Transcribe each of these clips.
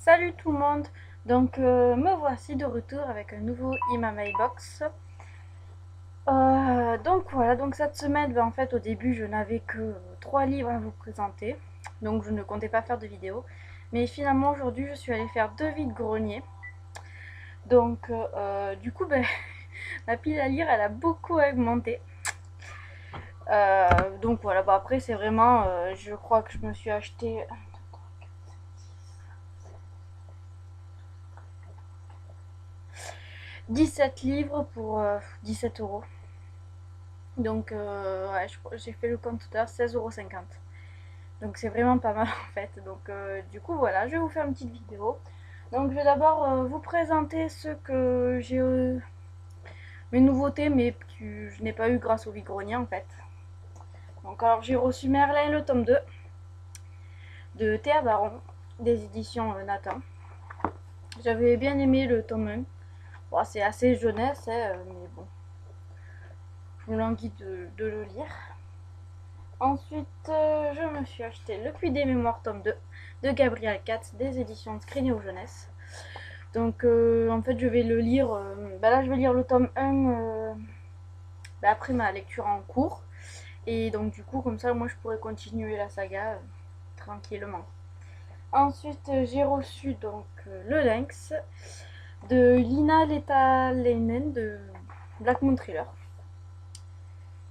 Salut tout le monde, donc me voici de retour avec un nouveau Imamay Box. Donc voilà, donc cette semaine, en fait au début je n'avais que 3 livres à vous présenter, donc je ne comptais pas faire de vidéo. Mais finalement aujourd'hui je suis allée faire 2 vides-greniers. Donc du coup ma pile à lire elle a beaucoup augmenté. Donc voilà, après c'est vraiment, je crois que je me suis acheté 17 livres pour 17 €. Donc, ouais, j'ai fait le compte tout à l'heure, 16,50 €. Donc, c'est vraiment pas mal en fait. Donc, du coup, voilà, je vais vous faire une petite vidéo. Donc, je vais d'abord vous présenter ce que j'ai, mes nouveautés, mais que je n'ai pas eu grâce au vide-grenier en fait. Donc, alors, j'ai reçu Merlin, le tome 2 de Théa Baron, des éditions Nathan. J'avais bien aimé le tome 1. Bon, c'est assez jeunesse, hein, mais bon, je me languis de le lire. Ensuite, je me suis acheté Le Puits des Mémoires tome 2 de Gabriel Katz des éditions Scrinéo Jeunesse. Donc, en fait, je vais le lire. Là, je vais lire le tome 1 après ma lecture en cours. Et donc, du coup, comme ça, moi, je pourrais continuer la saga tranquillement. Ensuite, j'ai reçu donc Le Lynx de Lina Leta-Leinen de Black Moon Thriller.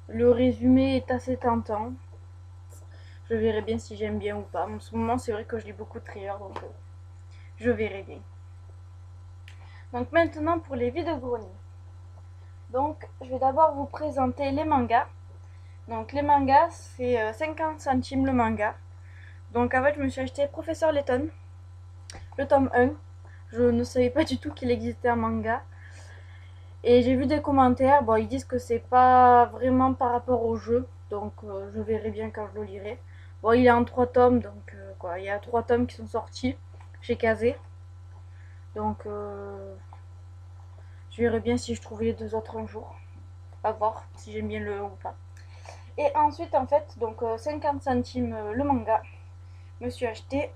Le résumé est assez tentant. Je verrai bien si j'aime bien ou pas. En ce moment, c'est vrai que je lis beaucoup de thrillers, donc je verrai bien. Donc maintenant pour les vides-greniers. Donc je vais d'abord vous présenter les mangas. Donc les mangas, c'est 50 centimes le manga. Donc en fait, je me suis acheté Professeur Layton, le tome 1. Je ne savais pas du tout qu'il existait un manga. Et j'ai vu des commentaires, bon, ils disent que c'est pas vraiment par rapport au jeu. Donc je verrai bien quand je le lirai. Bon, il est en 3 tomes, donc quoi, il y a 3 tomes qui sont sortis chez Kazé. Donc je verrai bien si je trouve les 2 autres un jour. À voir si j'aime bien le 1 ou pas. Et ensuite, en fait, donc 50 centimes le manga. Je me suis acheté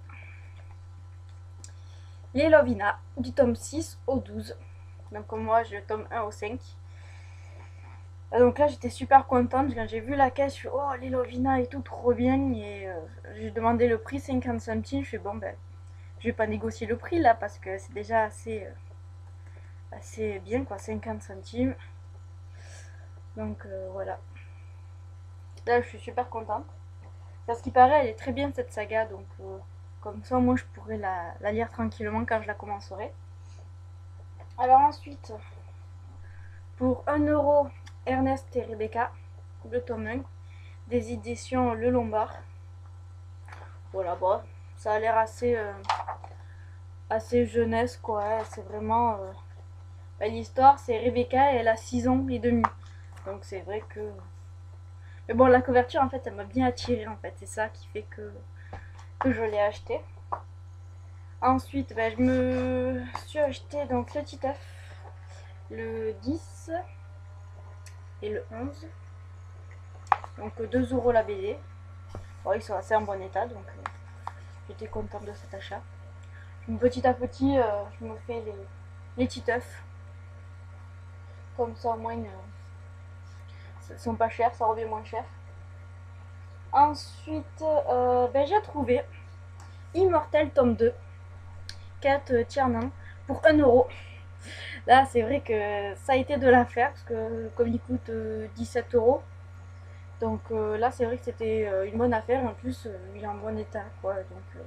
les Lovina du tome 6 au 12. Donc moi, j'ai le tome 1 au 5. Donc là, j'étais super contente. Quand j'ai vu la caisse, je suis oh, les Lovina et tout, trop bien. Et j'ai demandé le prix 50 centimes. Je fais bon, je vais pas négocier le prix là parce que c'est déjà assez bien quoi, 50 centimes. Donc voilà. Là, je suis super contente. Parce qu'il paraît, elle est très bien cette saga, donc comme ça, moi, je pourrais la lire tranquillement quand je la commencerai. Alors ensuite, pour 1 €, Ernest et Rebecca, le tome 1, des éditions Le Lombard. Voilà, bon, ça a l'air assez jeunesse, quoi. C'est vraiment... l'histoire, c'est Rebecca, et elle a 6 ans et demi. Donc c'est vrai que... Mais bon, la couverture, en fait, elle m'a bien attirée, en fait. C'est ça qui fait que je l'ai acheté. Ensuite, je me suis acheté donc le Titeuf, le 10 et le 11. Donc 2 € la BD. Bon, ils sont assez en bon état, donc j'étais contente de cet achat. Petit à petit, je me fais les Titeufs. Comme ça, au moins, ils sont pas chers, ça revient moins cher. Ensuite, j'ai trouvé Immortel tome 2, 4 Tiernan, pour 1 €. Là, c'est vrai que ça a été de l'affaire, parce que comme il coûte 17 €, donc là, c'est vrai que c'était une bonne affaire. En plus, il est en bon état, quoi. Donc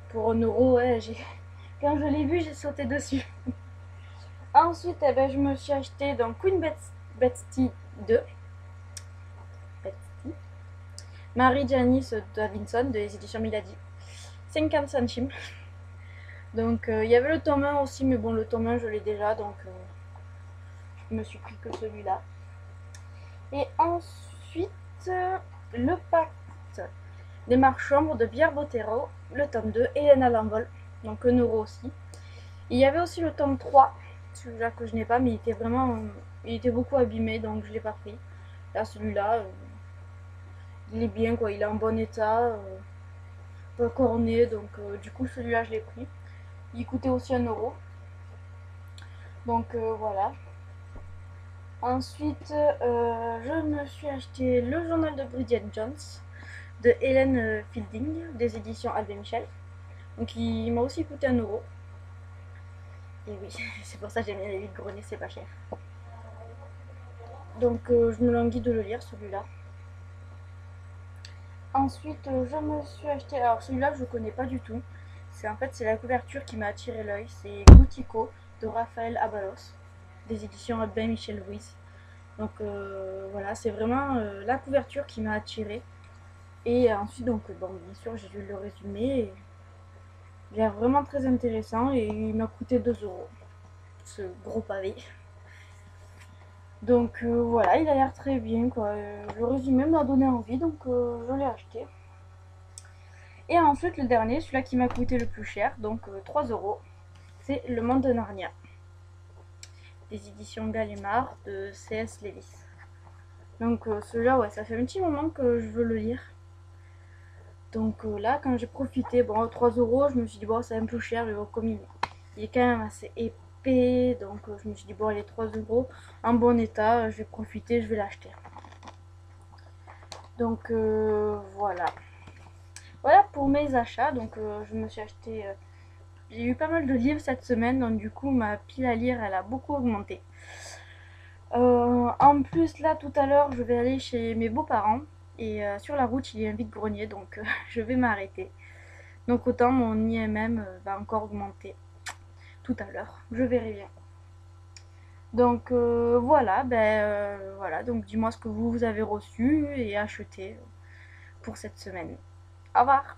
pour 1 €, ouais, quand je l'ai vu, j'ai sauté dessus. Ensuite, je me suis acheté donc Queen Betsy 2. Betsy. Marie Janice Davidson des éditions Milady. 50 centimes. Donc il y avait le tome 1 aussi, mais bon, le tome 1, je l'ai déjà, donc je me suis pris que celui-là. Et ensuite, le pacte des marches-chambres de Pierre Bottero, le tome 2, Hélène l'envol, donc 1 € aussi. Il y avait aussi le tome 3, celui-là que je n'ai pas, mais il était beaucoup abîmé, donc je ne l'ai pas pris. Là, celui-là, il est bien, quoi, il est en bon état. cornet, donc du coup celui-là je l'ai pris. Il coûtait aussi 1 euro. Donc voilà. Ensuite, je me suis acheté le journal de Bridget Jones de Hélène Fielding des éditions Albin Michel. Donc il m'a aussi coûté 1 euro. Et oui, c'est pour ça que j'aime bien les vides-greniers, c'est pas cher. Donc je me languis de le lire celui-là. Ensuite, je me suis acheté. Alors celui-là, je ne connais pas du tout. C'est la couverture qui m'a attiré l'œil. C'est Goutico de Raphaël Abalos, des éditions Albin Michel Louise. Donc voilà, c'est vraiment la couverture qui m'a attiré. Et ensuite, donc bon, bien sûr, j'ai lu le résumé. Il a l'air vraiment très intéressant et il m'a coûté 2 euros. Ce gros pavé. Donc voilà, il a l'air très bien quoi. Le résumé m'a donné envie, donc je l'ai acheté. Et ensuite, le dernier, celui-là qui m'a coûté le plus cher, donc 3 euros, c'est Le Monde de Narnia, des éditions Gallimard de C.S. Lewis. Donc celui-là, ouais, ça fait un petit moment que je veux le lire. Donc là, quand j'ai profité, bon, 3 euros, je me suis dit, bon, c'est un peu cher, mais bon, comme il est quand même assez épais, donc je me suis dit, bon, allez, 3 euros, en bon état, je vais profiter, je vais l'acheter. Donc voilà. Voilà pour mes achats, donc je me suis acheté... j'ai eu pas mal de livres cette semaine, donc du coup ma pile à lire elle a beaucoup augmenté. En plus là tout à l'heure je vais aller chez mes beaux-parents et sur la route il y a un vide-grenier donc je vais m'arrêter. Donc autant mon IMM va encore augmenter tout à l'heure, je verrai bien. Donc voilà, voilà, donc dis-moi ce que vous avez reçu et acheté pour cette semaine. Au revoir.